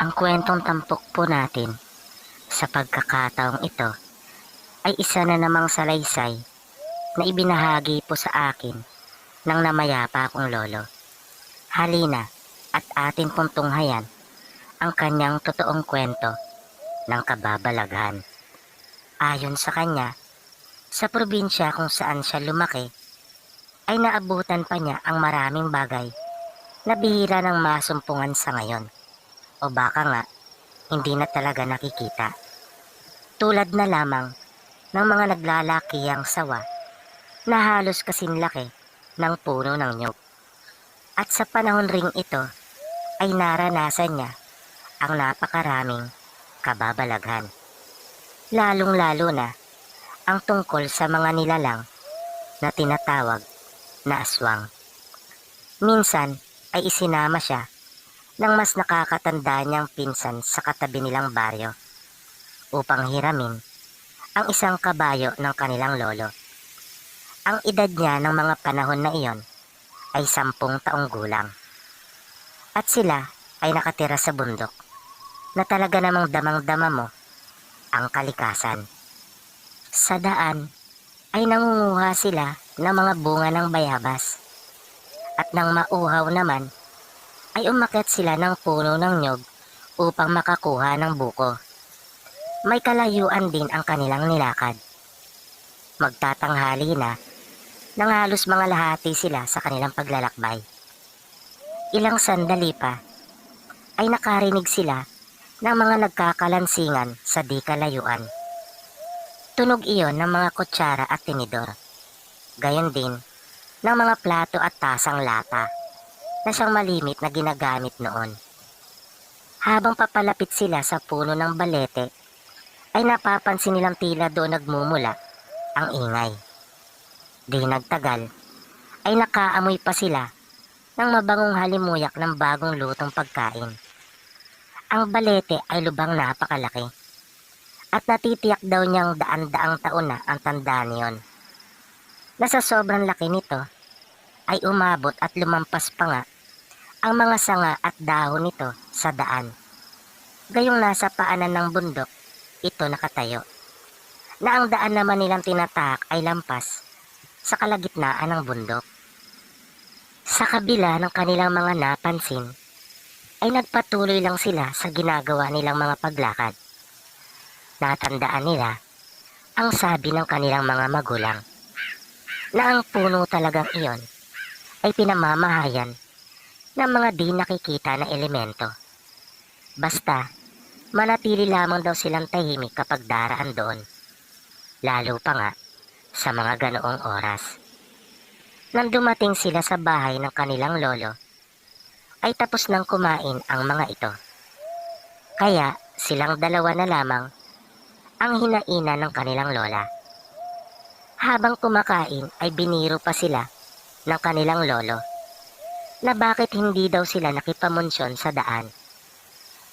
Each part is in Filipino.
Ang kwentong tampok po natin sa pagkakataong ito ay isa na namang salaysay na ibinahagi po sa akin ng namayapa kong lolo. Halina at atin pong tunghayan ang kanyang totoong kwento ng kababalaghan. Ayon sa kanya, sa probinsya kung saan siya lumaki ay naabutan pa niya ang maraming bagay na bihira ng masumpungan sa ngayon, o baka nga hindi na talaga nakikita. Tulad na lamang ng mga naglalakihang sawa na halos kasing laki ng puno ng nyug. At sa panahon ring ito ay naranasan niya ang napakaraming kababalaghan. Lalong-lalo na ang tungkol sa mga nilalang na tinatawag na aswang. Minsan ay isinama siya ng mas nakakatanda niyang pinsan sa katabi nilang baryo upang hiramin ang isang kabayo ng kanilang lolo. Ang edad niya ng mga panahon na iyon ay 10 taong gulang. At sila ay nakatira sa bundok na talaga namang damang-dama mo ang kalikasan. Sa daan ay nangunguha sila ng mga bunga ng bayabas. At nang mauhaw naman ay umakyat sila ng puno ng nyog upang makakuha ng buko. May kalayuan din ang kanilang nilakad. Magtatanghali na nang halos mga lahati sila sa kanilang paglalakbay. Ilang sandali pa ay nakarinig sila ng mga nagkakalansingan sa di kalayuan. Tunog iyon ng mga kutsara at tinidor. Gayon din ng mga plato at tasang lata na siyang malimit na ginagamit noon. Habang papalapit sila sa puno ng balete, ay napapansin nilang tila doon nagmumula ang ingay. Di nagtagal, ay nakaamoy pa sila ng mabangong halimuyak ng bagong lutong pagkain. Ang balete ay lubang napakalaki at natitiyak daw niyang daan-daang taon na ang tanda niyon. Nasa sobrang laki nito ay umabot at lumampas pa nga ang mga sanga at dahon nito sa daan. Gayong nasa paanan ng bundok ito nakatayo, na ang daan naman nilang tinatahak ay lampas sa kalagitnaan ng bundok. Sa kabila ng kanilang mga napansin, ay nagpatuloy lang sila sa ginagawa nilang mga paglakad. Natandaan nila ang sabi ng kanilang mga magulang na ang puno talagang iyon ay pinamamahayan ng mga di nakikita na elemento. Basta, manatili lamang daw silang tahimik kapag daraan doon. Lalo pa nga sa mga ganoong oras. Nang dumating sila sa bahay ng kanilang lolo, ay tapos nang kumain ang mga ito. Kaya silang dalawa na lamang ang hinaina ng kanilang lola. Habang kumakain ay biniro pa sila ng kanilang lolo na bakit hindi daw sila nakipamunsyon sa daan,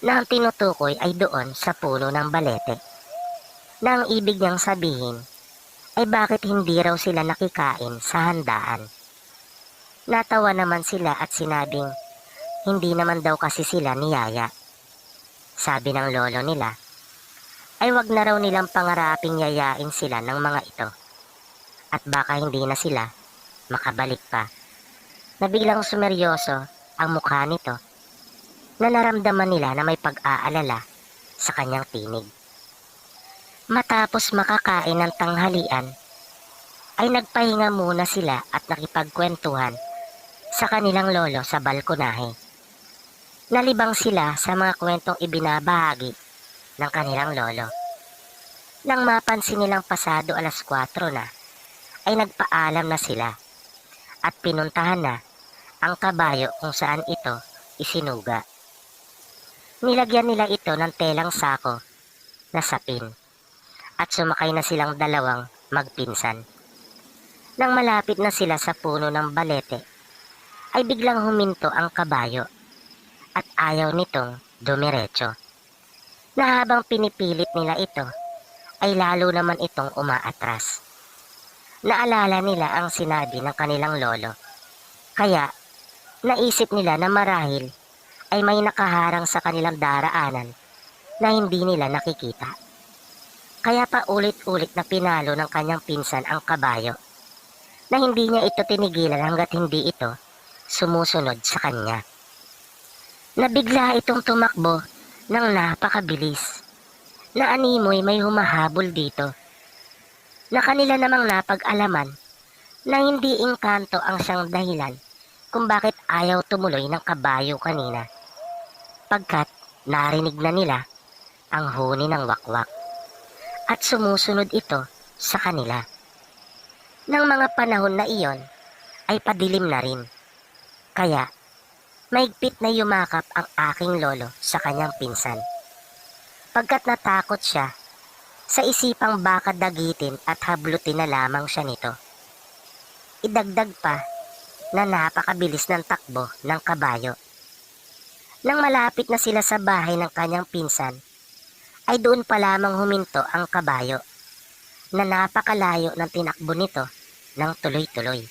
na ang tinutukoy ay doon sa puno ng balete, na ang ibig niyang sabihin ay bakit hindi raw sila nakikain sa handaan. Natawa naman sila at sinabing hindi naman daw kasi sila niyaya. Sabi ng lolo nila ay wag na raw nilang pangaraping yayain sila ng mga ito at baka hindi na sila makabalik pa. Nabiglang sumeryoso ang mukha nito na naramdaman nila na may pag-aalala sa kanyang tinig. Matapos makakain ng tanghalian, ay nagpahinga muna sila at nakipagkwentuhan sa kanilang lolo sa balkonahe. Nalibang sila sa mga kwentong ibinabahagi ng kanilang lolo. Nang mapansin nilang pasado 4:00 na, ay nagpaalam na sila at pinuntahan na ang kabayo kung saan ito isinuga. Nilagyan nila ito ng telang sako na sapin at sumakay na silang dalawang magpinsan. Nang malapit na sila sa puno ng balete, ay biglang huminto ang kabayo at ayaw nitong dumiretso. Na habang pinipilit nila ito, ay lalo naman itong umaatras. Naalala nila ang sinabi ng kanilang lolo, kaya naisip nila na marahil ay may nakaharang sa kanilang daraanan na hindi nila nakikita. Kaya pa ulit-ulit na pinalo ng kanyang pinsan ang kabayo na hindi niya ito tinigilan hanggat hindi ito sumusunod sa kanya. Nabigla itong tumakbo ng napakabilis na animoy may humahabol dito na kanila namang napag-alaman na hindi engkanto ang siyang dahilan kung bakit ayaw tumuloy ng kabayo kanina, pagkat narinig na nila ang huni ng wakwak at sumusunod ito sa kanila. Nang mga panahon na iyon ay padilim na rin, kaya maigpit na yumakap ang aking lolo sa kanyang pinsan, pagkat natakot siya sa isipang baka dagitin at hablutin na lamang siya nito. Idagdag pa na napakabilis ng takbo ng kabayo. Nang malapit na sila sa bahay ng kanyang pinsan, ay doon pa lamang huminto ang kabayo na napakalayo ng tinakbo nito ng tuloy-tuloy.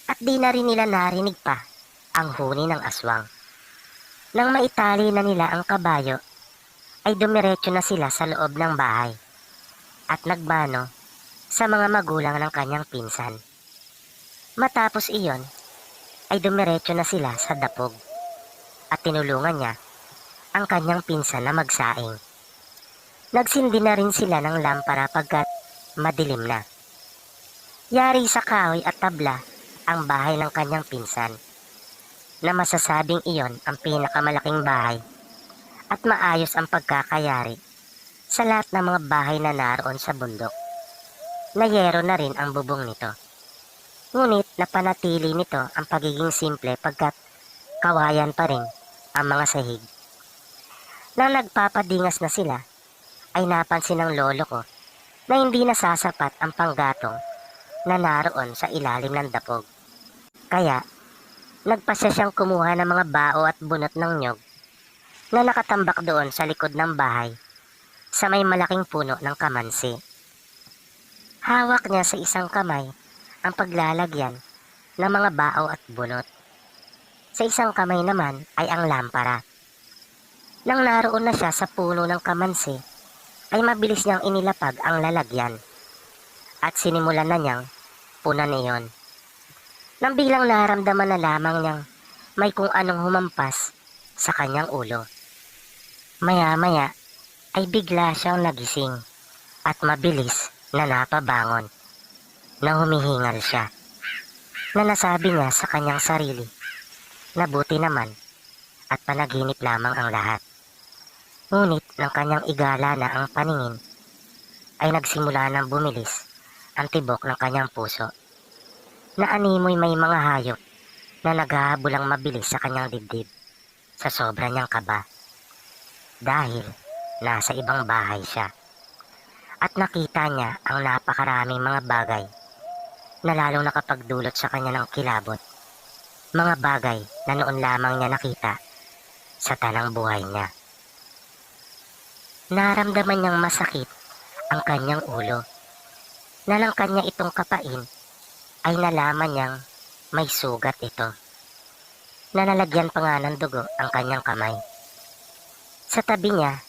At di na rin nila narinig pa ang huni ng aswang. Nang maitali na nila ang kabayo, ay dumiretso na sila sa loob ng bahay at nagmano sa mga magulang ng kanyang pinsan. Matapos iyon, ay dumiretso na sila sa dapog at tinulungan niya ang kanyang pinsan na magsaing. Nagsindi na rin sila ng lampara pagkat madilim na. Yari sa kahoy at tabla ang bahay ng kanyang pinsan, na masasabing iyon ang pinakamalaking bahay at maayos ang pagkakayari sa lahat ng mga bahay na naroon sa bundok. Nayero na rin ang bubong nito. Ngunit napanatili nito ang pagiging simple pagkat kawayan pa rin ang mga sahig. Nang nagpapadingas na sila, ay napansin ng lolo ko na hindi nasasapat ang panggatong na naroon sa ilalim ng dapog. Kaya, nagpasya siyang kumuha ng mga bao at bunot ng nyog na nakatambak doon sa likod ng bahay sa may malaking puno ng kamansi. Hawak niya sa isang kamay ang paglalagyan ng mga bao at bunot. Sa isang kamay naman ay ang lampara. Nang naroon na siya sa puno ng kamansi, ay mabilis niyang inilapag ang lalagyan at sinimulan na niyang punan iyon. Nang bilang naramdaman na lamang niyang may kung anong humampas sa kanyang ulo. Maya-maya ay bigla siyang nagising at mabilis na napabangon. Na humihingal siya, na nasabi niya sa kanyang sarili na buti naman at panaginip lamang ang lahat. Ngunit nang kanyang igala na ang paningin, ay nagsimula ng bumilis ang tibok ng kanyang puso, na animoy may mga hayop na naghahabulang mabilis sa kanyang dibdib sa sobra niyang kaba. Dahil nasa ibang bahay siya at nakita niya ang napakaraming mga bagay na lalong nakapagdulot sa kanya ng kilabot. Mga bagay na noon lamang niya nakita sa tanang buhay niya. Naramdaman niyang masakit ang kanyang ulo. Na lang kanya itong kapain ay nalaman niyang may sugat ito. Na nalagyan pa nga ng dugo ang kanyang kamay. Sa tabi niya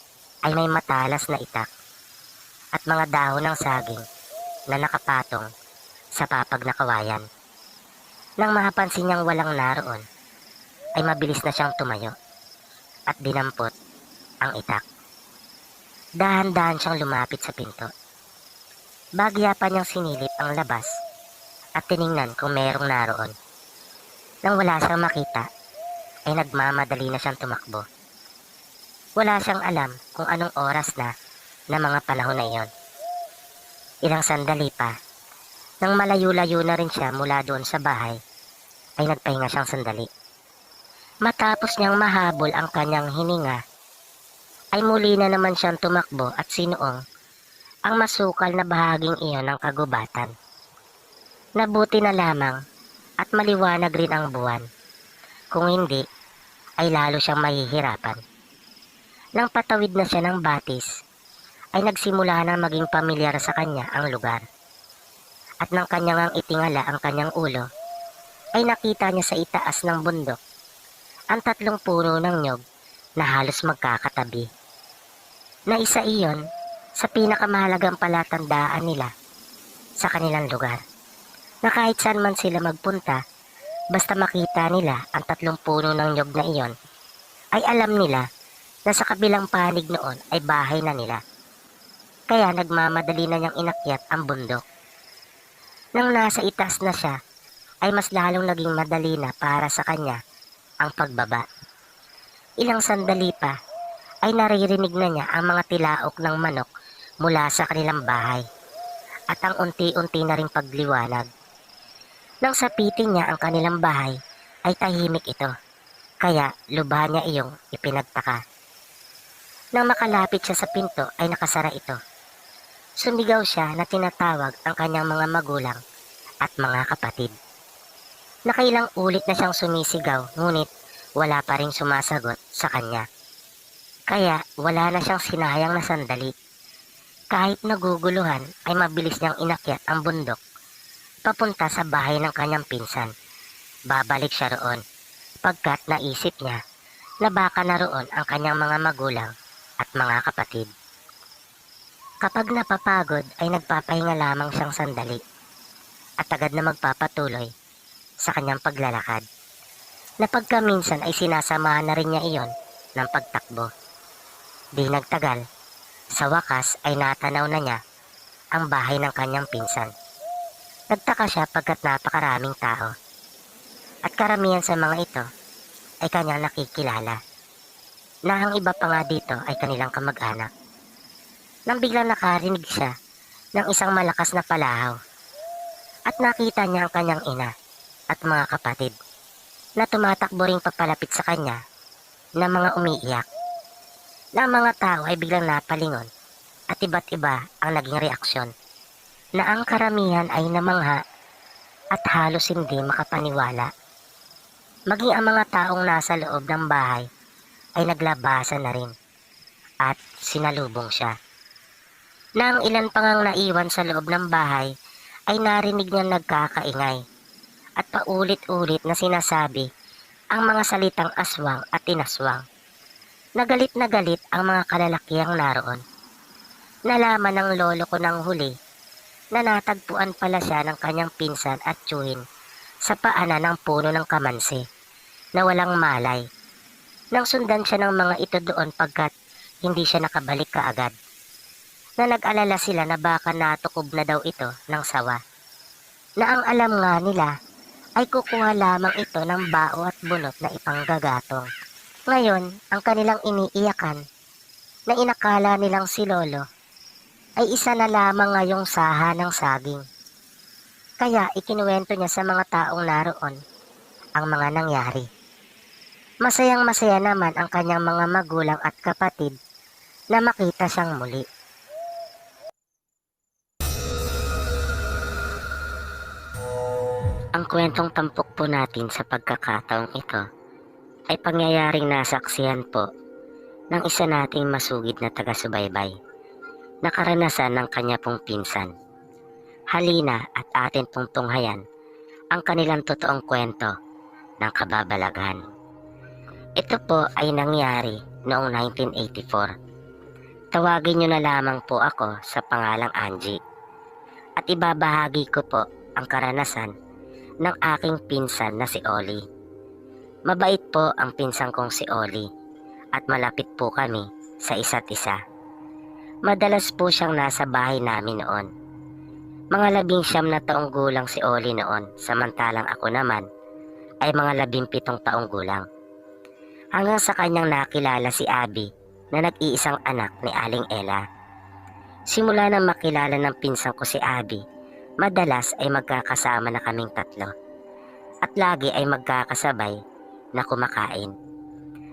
ay may matalas na itak at mga dahon ng saging na nakapatong sa papag na kawayan. Nang mapansin niyang walang naroon, ay mabilis na siyang tumayo at dinampot ang itak. Dahan-dahan siyang lumapit sa pinto. Bagya pa niyang sinilip ang labas at tiningnan kung merong naroon. Nang wala siyang makita, ay nagmamadali na siyang tumakbo. Wala siyang alam kung anong oras na mga panahon na iyon. Ilang sandali pa, nang malayo-layo na rin siya mula doon sa bahay, ay nagpahinga siyang sandali. Matapos niyang mahabol ang kanyang hininga, ay muli na naman siyang tumakbo at sinuong ang masukal na bahaging iyon ng kagubatan. Nabuti na lamang at maliwanag rin ang buwan. Kung hindi, ay lalo siyang mahihirapan. Nang patawid na siya ng batis, ay nagsimula na maging pamilyar sa kanya ang lugar. At nang kanyang itingala ang kanyang ulo, ay nakita niya sa itaas ng bundok ang 3 puno ng nyog na halos magkakatabi. Na isa iyon sa pinakamahalagang palatandaan nila sa kanilang lugar. Na kahit saan man sila magpunta, basta makita nila ang 3 puno ng nyog na iyon, ay alam nila na sa kabilang panig noon ay bahay na nila. Kaya nagmamadali na niyang inakyat ang bundok. Nang nasa itaas na siya, ay mas lalong naging madali na para sa kanya ang pagbaba. Ilang sandali pa ay naririnig na niya ang mga tilaok ng manok mula sa kanilang bahay at ang unti-unti na ring pagliwanag. Nang sapitin niya ang kanilang bahay ay tahimik ito, kaya lubha niya iyong ipinagtaka. Nang makalapit siya sa pinto ay nakasara ito. Sumigaw siya na tinatawag ang kanyang mga magulang at mga kapatid. Nakailang ulit na siyang sumisigaw ngunit wala pa ring sumasagot sa kanya. Kaya wala na siyang sinayang na sandali. Kahit naguguluhan ay mabilis niyang inakyat ang bundok papunta sa bahay ng kanyang pinsan. Babalik siya roon pagkat naisip niya na baka naroon ang kanyang mga magulang at mga kapatid. Kapag napapagod ay nagpapahinga lamang siyang sandali at agad na magpapatuloy sa kanyang paglalakad. Na pagkaminsan ay sinasamahan na rin niya iyon ng pagtakbo. Di nagtagal, sa wakas ay natanaw na niya ang bahay ng kanyang pinsan. Nagtaka siya pagkat napakaraming tao at karamihan sa mga ito ay kanyang nakikilala. Na ang iba pa nga dito ay kanilang kamag-anak. Nang biglang nakarinig siya ng isang malakas na palahaw at nakita niya ang kanyang ina at mga kapatid na tumatakbo ring papalapit sa kanya na mga umiiyak. Na ang mga tao ay biglang napalingon at iba't iba ang naging reaksyon, na ang karamihan ay namangha at halos hindi makapaniwala. Maging ang mga taong nasa loob ng bahay ay naglabasan na rin at sinalubong siya. Nang ilan pa ngang naiwan sa loob ng bahay ay narinig niya nagkakaingay at paulit-ulit na sinasabi ang mga salitang aswang at inaswang. Nagalit na galit ang mga kalalakihang naroon. Nalaman ng lolo ko ng huli na natagpuan pala siya ng kanyang pinsan at tiyuhin sa paanan ng puno ng kamansi na walang malay. Nang sundan siya ng mga ito doon pagkat hindi siya nakabalik kaagad. Na nag-alala sila na baka natukob na daw ito ng sawa. Na ang alam nga nila ay kukuha lamang ito ng bao at bunot na ipanggagatong. Ngayon, ang kanilang iniiyakan na inakala nilang si Lolo ay isa na lamang ngayong saha ng saging. Kaya ikinuwento niya sa mga taong naroon ang mga nangyari. Masayang masaya naman ang kanyang mga magulang at kapatid na makita siyang muli. Ang kwentong tampok po natin sa pagkakataong ito ay pangyayaring nasaksihan po ng isa nating masugid na taga-subaybay na karanasan ng kanya pong pinsan. Halina at atin pong tunghayan ang kanilang totoong kwento ng kababalaghan. Ito po ay nangyari noong 1984. Tawagin niyo na lamang po ako sa pangalang Angie at ibabahagi ko po ang karanasan ng aking pinsan na si Oli. Mabait po ang pinsan kong si Oli at malapit po kami sa isa't isa. Madalas po siyang nasa bahay namin noon. Mga 19 na taong gulang si Oli noon, samantalang ako naman ay mga 17 taong gulang. Hanggang sa kanyang nakilala si Abby na nag-iisang anak ni Aling Ella. Simula nang makilala ng pinsan ko si Abby, madalas ay magkakasama na kaming tatlo at lagi ay magkakasabay na kumakain.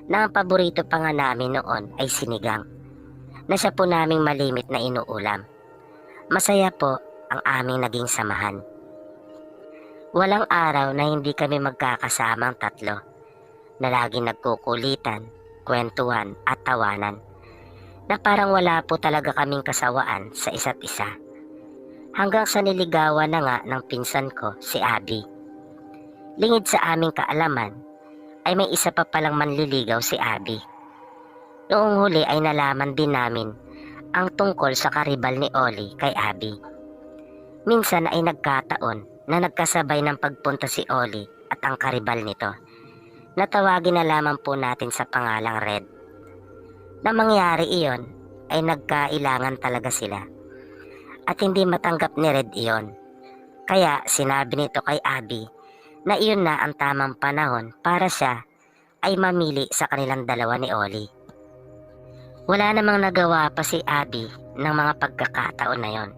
Na ang paborito pa nga namin noon ay sinigang na siya po naming malimit na inuulam. Masaya po ang aming naging samahan. Walang araw na hindi kami magkakasamang tatlo na laging nagkukulitan, kwentuhan at tawanan na parang wala po talaga kaming kasawaan sa isa't isa. Hanggang sa niligawan na nga ng pinsan ko si Abby. Lingid sa aming kaalaman ay may isa pa palang manliligaw si Abby. Noong huli ay nalaman din namin ang tungkol sa karibal ni Ollie kay Abby. Minsan ay nagkataon na nagkasabay ng pagpunta si Ollie at ang karibal nito. Natawagin na lamang po natin sa pangalang Red. Na mangyari iyon ay nagkailangan talaga sila. At hindi matanggap ni Red iyon. Kaya sinabi nito kay Abby na iyon na ang tamang panahon para siya ay mamili sa kanilang dalawa ni Ollie. Wala namang nagawa pa si Abby ng mga pagkakataon na yon,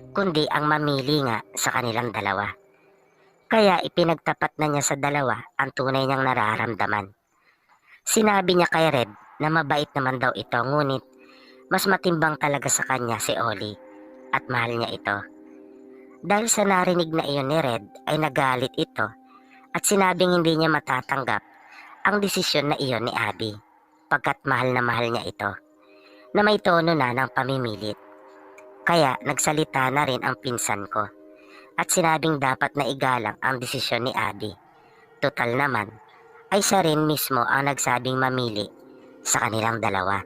kundi ang mamili nga sa kanilang dalawa. Kaya ipinagtapat na niya sa dalawa ang tunay niyang nararamdaman. Sinabi niya kay Red na mabait naman daw ito, ngunit mas matimbang talaga sa kanya si Ollie at mahal niya ito. Dahil sa narinig na iyon ni Red ay nagalit ito at sinabing hindi niya matatanggap ang desisyon na iyon ni Abby, pagkat mahal na mahal niya ito, na may tono na ng pamimilit. Kaya nagsalita na rin ang pinsan ko at sinabing dapat na igalang ang desisyon ni Abby. Total naman ay siya rin mismo ang nagsabing mamili sa kanilang dalawa.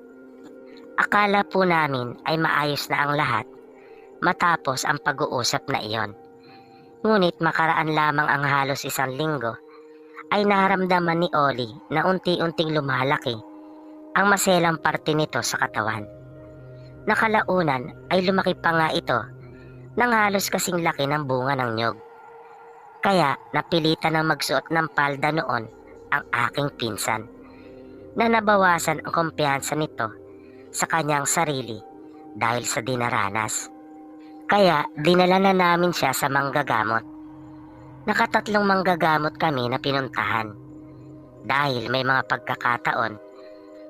Akala po namin ay maayos na ang lahat matapos ang pag-uusap na iyon. Ngunit makaraan lamang ang halos 1 linggo ay naramdaman ni Ollie na unti-unting lumalaki ang maselang parte nito sa katawan. Nakalaunan ay lumaki pa nga ito nang halos kasing laki ng bunga ng nyog. Kaya napilitan ng magsuot ng palda noon ang aking pinsan, na nabawasan ang kumpiyansa nito sa kanyang sarili dahil sa dinaranas. Kaya dinala na namin siya sa manggagamot. Nakatatlong manggagamot kami na pinuntahan dahil may mga pagkakataon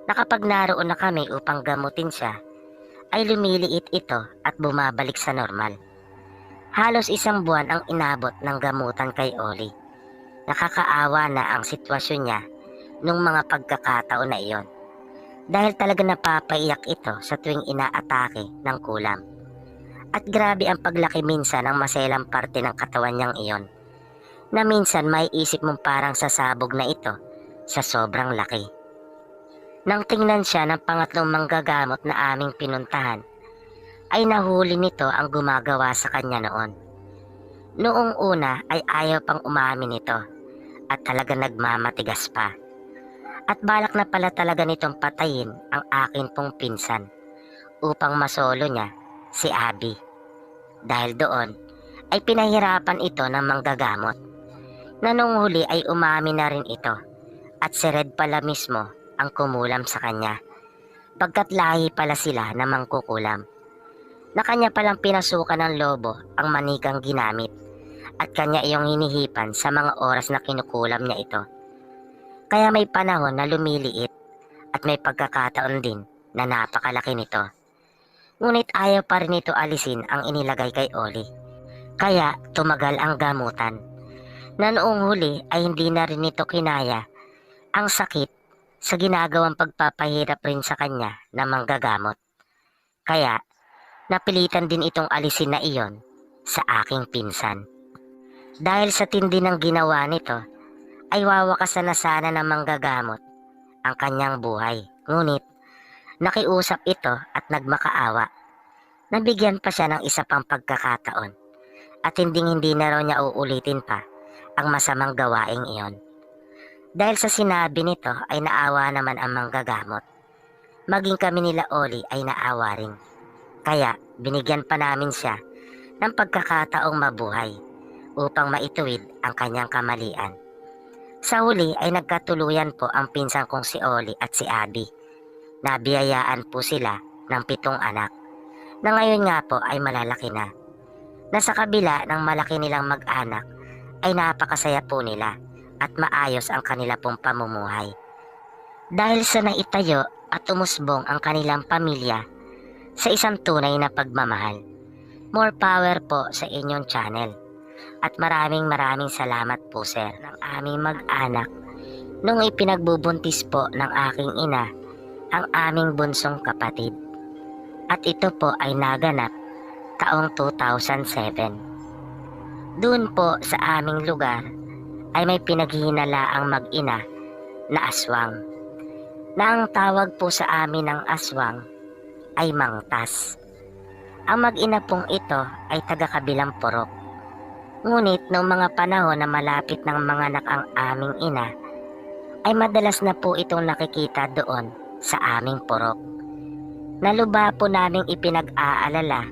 na kapag naroon na kami upang gamutin siya ay lumiliit ito at bumabalik sa normal. Halos 1 buwan ang inabot ng gamutan kay Ollie. Nakakaawa na ang sitwasyon niya nung mga pagkakataon na iyon, dahil talaga napapaiyak ito sa tuwing inaatake ng kulam. At grabe ang paglaki minsan ng maselang parte ng katawan niyang iyon, na minsan may isip mong parang sasabog na ito sa sobrang laki. Nang tingnan siya ng pangatlong manggagamot na aming pinuntahan, ay nahuli nito ang gumagawa sa kanya noon. Noong una ay ayaw pang umamin nito at talaga nagmamatigas pa. At balak na pala talaga nitong patayin ang akin pong pinsan upang masolo niya si Abby. Dahil doon ay pinahirapan ito ng manggagamot, na nung huli ay umamin na rin ito at si Red pala mismo ang kumulam sa kanya, pagkat lahi pala sila na mangkukulam. Na kanya palang pinasukan ng lobo ang manikang ginamit at kanya iyong hinihipan sa mga oras na kinukulam niya ito. Kaya may panahon na lumiliit at may pagkakataon din na napakalaki nito. Ngunit ayaw pa rin ito alisin ang inilagay kay Ollie. Kaya tumagal ang gamutan, na noong huli ay hindi na rin ito kinaya ang sakit sa ginagawang pagpapahirap rin sa kanya na manggagamot. Kaya napilitan din itong alisin na iyon sa aking pinsan. Dahil sa tindi ng ginawa nito, ay wawakasan na sana ng manggagamot ang kanyang buhay. Ngunit nakiusap ito at nagmakaawa. Nabigyan pa siya ng isa pang pagkakataon at hindi na raw niya uulitin pa ang masamang gawaing iyon. Dahil sa sinabi nito ay naawa naman ang manggagamot. Maging kami nila Ollie ay naawa rin. Kaya binigyan pa namin siya ng pagkakataong mabuhay upang maituwid ang kanyang kamalian. Sa huli ay nagkatuluyan po ang pinsan kong si Ollie at si Abby. Nabiyayaan po sila ng 7 anak, na ngayon nga po ay malalaki na. Na sa kabila ng malaki nilang mag-anak ay napakasaya po nila at maayos ang kanila pong pamumuhay. Dahil sa naitayo at umusbong ang kanilang pamilya sa isang tunay na pagmamahal. More power po sa inyong channel. At maraming salamat po sir ng aming mag-anak nung ipinagbubuntis po ng aking ina ang aming bunsong kapatid. At ito po ay naganap taong 2007. Doon po sa aming lugar ay may pinaghihinalaang mag-ina na aswang, na ang tawag po sa amin ng aswang ay mangtas. Ang mag-ina pong ito ay taga-kabilang purok. Ngunit noong mga panahon na malapit ng manganak ang aming ina, ay madalas na po itong nakikita doon sa aming purok. Naluba po naming ipinag-aalala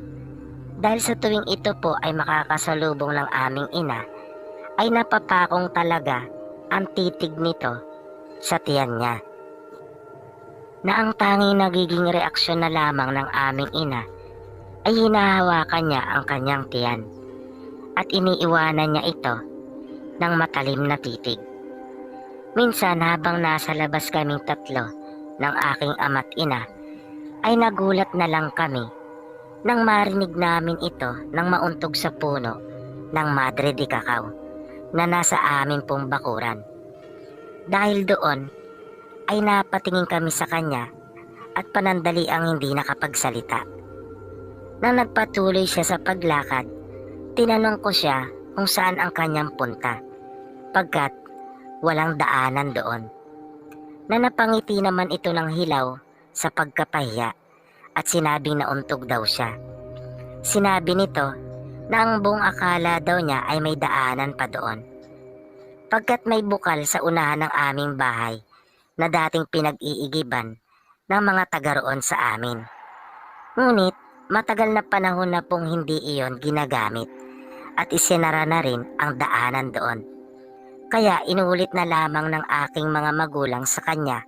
dahil sa tuwing ito po ay makakasalubong ng aming ina, ay napapakong talaga ang titig nito sa tiyan niya, na ang tanging nagiging reaksyon na lamang ng aming ina ay hinahawakan niya ang kanyang tiyan at iniiwanan niya ito ng matalim na titig. Minsan habang nasa labas kaming tatlo ng aking ama't ina, ay nagulat na lang kami nang marinig namin ito nang mauntog sa puno ng Madre de Cacao na nasa amin pong bakuran. Dahil doon ay napatingin kami sa kanya at panandali ang hindi nakapagsalita. Nang nagpatuloy siya sa paglakad, tinanong ko siya kung saan ang kanyang punta, pagkat walang daanan doon. Na napangiti naman ito ng hilaw sa pagkapahiya at sinabing nauntog daw siya. Sinabi nito na ang buong akala daw niya ay may daanan pa doon, pagkat may bukal sa unahan ng aming bahay na dating pinag-iigiban ng mga taga roon sa amin. Ngunit matagal na panahon na pong hindi iyon ginagamit at isinara na rin ang daanan doon. Kaya inulit na lamang ng aking mga magulang sa kanya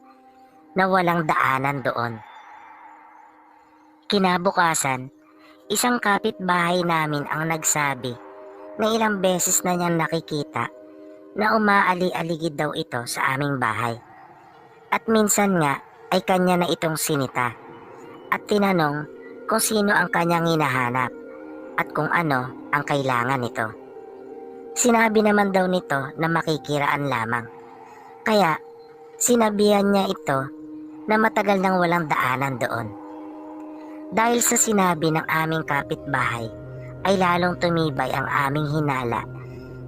na walang daanan doon. Kinabukasan, isang kapitbahay namin ang nagsabi na ilang beses na niyang nakikita na umaali-aligid daw ito sa aming bahay. At minsan nga ay kanya na itong sinita at tinanong kung sino ang kanyang hinahanap at kung ano ang kailangan nito. Sinabi naman daw nito na makikiraan lamang. Kaya sinabihan niya ito na matagal nang walang daanan doon. Dahil sa sinabi ng aming kapitbahay ay lalong tumibay ang aming hinala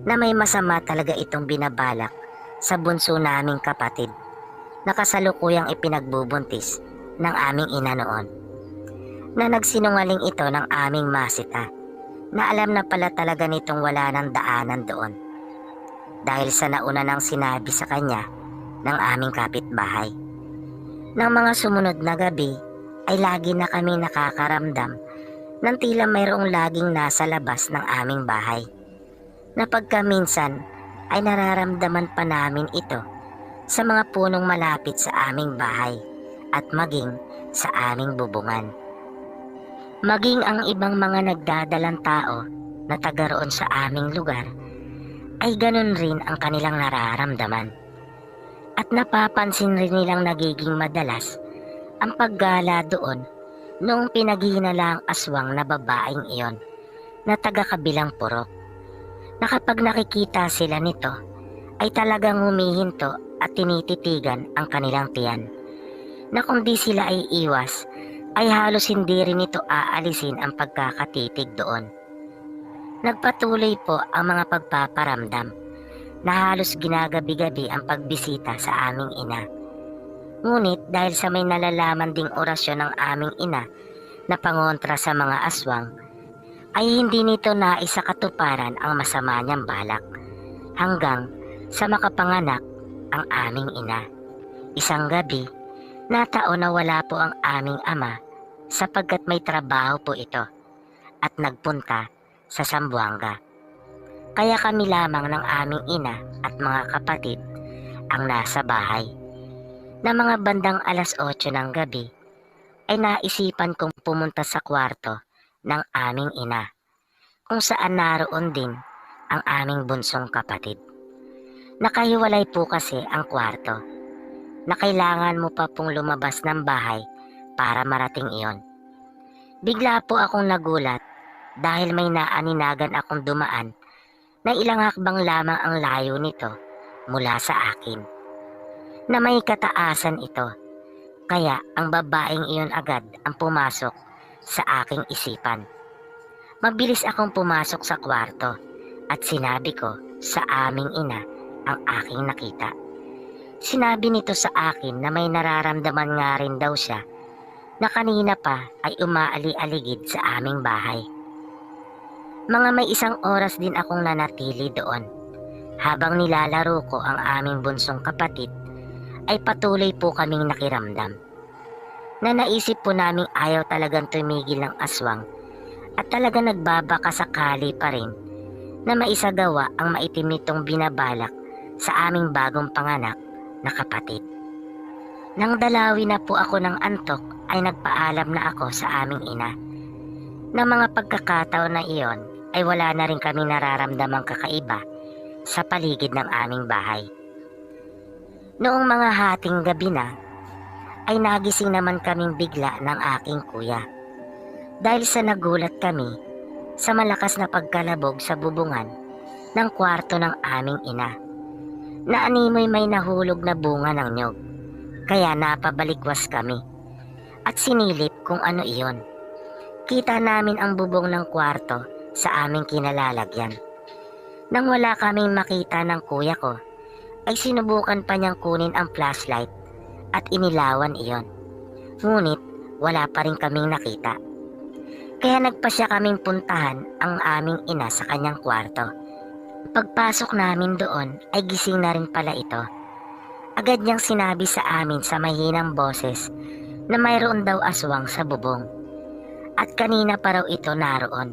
na may masama talaga itong binabalak sa bunso naming kapatid na kasalukuyang ipinagbubuntis ng aming ina noon. Na nagsinungaling ito ng aming masita na alam na pala talaga nitong wala ng daanan doon dahil sa nauna nang sinabi sa kanya ng aming kapitbahay. Nang mga sumunod na gabi ay lagi na kami nakakaramdam ng tila mayroong laging nasa labas ng aming bahay, na pagkaminsan ay nararamdaman pa namin ito sa mga punong malapit sa aming bahay at maging sa aming bubungan. Maging ang ibang mga nagdadalang tao na taga roon sa aming lugar ay ganun rin ang kanilang nararamdaman. At napapansin rin nilang nagiging madalas ang paggala doon noong pinaghinala ang aswang na babaeng iyon na taga-kabilang purok, na kapag nakikita sila nito ay talagang humihinto at tinititigan ang kanilang tiyan, na kung di sila ay iwas ay halos hindi rin ito aalisin ang pagkakatitig doon. Nagpatuloy po ang mga pagpaparamdam na halos ginagabi-gabi ang pagbisita sa aming ina. Ngunit dahil sa may nalalaman ding orasyon ng aming ina na pangontra sa mga aswang, ay hindi nito naisakatuparan ang masama niyang balak hanggang sa makapanganak ang aming ina. Isang gabi, natao na wala po ang aming ama sapagkat may trabaho po ito at nagpunta sa Zamboanga. Kaya kami lamang ng aming ina at mga kapatid ang nasa bahay. Na mga bandang 8:00 ng gabi ay naisipan kong pumunta sa kwarto ng aming ina, kung saan naroon din ang aming bunsong kapatid. Nakahiwalay po kasi ang kwarto, na kailangan mo pa pong lumabas ng bahay para marating iyon. Bigla po akong nagulat dahil may naaninagan akong dumaan na ilang hakbang lamang ang layo nito mula sa akin, na may kataasan ito. Kaya ang babaeng iyon agad ang pumasok sa aking isipan. Mabilis akong pumasok sa kwarto at sinabi ko sa aming ina ang aking nakita. Sinabi nito sa akin na may nararamdaman nga rin daw siya na kanina pa ay umaali-aligid sa aming bahay. Mga may isang oras din akong nanatili doon. Habang nilalaro ko ang aming bunsong kapatid ay patuloy po kaming nakiramdam. Na naisip po naming ayaw talagang tumigil ng aswang at talaga nagbabaka sakali pa rin na maisagawa ang maitim nitong binabalak sa aming bagong panganak na kapatid. Nang dalawi na po ako ng antok ay nagpaalam na ako sa aming ina. Na mga pagkakataon na iyon ay wala na rin kami nararamdamang kakaiba sa paligid ng aming bahay. Noong mga hating gabi na ay nagising naman kaming bigla ng aking kuya. Dahil sa nagulat kami sa malakas na pagkalabog sa bubungan ng kwarto ng aming ina. Na animoy may nahulog na bunga ng nyog. Kaya napabalikwas kami at sinilip kung ano iyon. Kita namin ang bubong ng kwarto sa aming kinalalagyan. Nang wala kaming makita ng kuya ko, ay sinubukan pa niyang kunin ang flashlight at inilawan iyon. Ngunit wala pa rin kaming nakita. Kaya nagpasya kaming puntahan ang aming ina sa kanyang kwarto. Pagpasok namin doon ay gising na rin pala ito. Agad niyang sinabi sa amin sa mahinang boses na mayroon daw aswang sa bubong. At kanina pa raw ito naroon,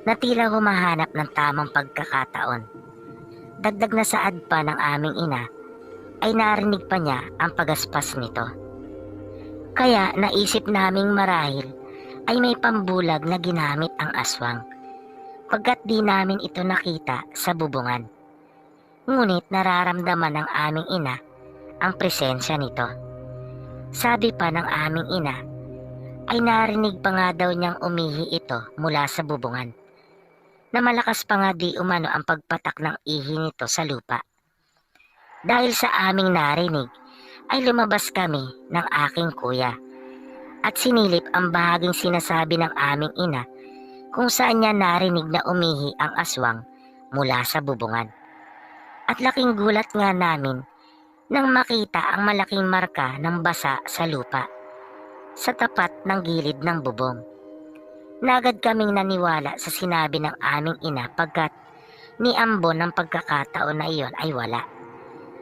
na tila humahanap ng tamang pagkakataon. Dagdag na saad pa ng aming ina, ay narinig pa niya ang pagaspas nito. Kaya naisip naming marahil ay may pambulag na ginamit ang aswang, pagkat di namin ito nakita sa bubungan. Ngunit nararamdaman ng aming ina ang presensya nito. Sabi pa ng aming ina, ay narinig pa nga daw niyang umihi ito mula sa bubungan, na malakas pa nga di umano ang pagpatak ng ihi nito sa lupa. Dahil sa aming narinig, ay lumabas kami ng aking kuya at sinilip ang bahaging sinasabi ng aming ina kung saan niya narinig na umihi ang aswang mula sa bubungan. At laking gulat nga namin nang makita ang malaking marka ng basa sa lupa sa tapat ng gilid ng bubong. Nagad kaming naniwala sa sinabi ng aming ina pagkat ni ambon ng pagkakataon na iyon ay wala.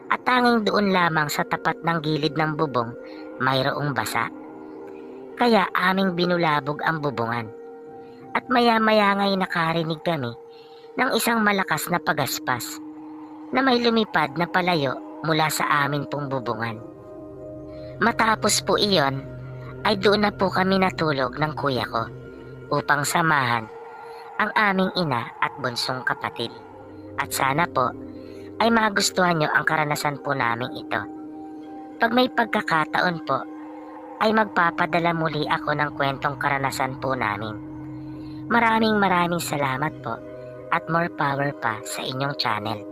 At tanging doon lamang sa tapat ng gilid ng bubong mayroong basa. Kaya aming binulabog ang bubungan. At maya-maya nga'y nakarinig kami ng isang malakas na pagaspas na may lumipad na palayo mula sa amin pong bubungan. Matapos po iyon ay doon na po kami natulog ng kuya ko upang samahan ang aming ina at bunsong kapatid. At sana po ay magustuhan nyo ang karanasan po namin ito. Pag may pagkakataon po ay magpapadala muli ako ng kwentong karanasan po namin. Maraming salamat po at more power pa sa inyong channel.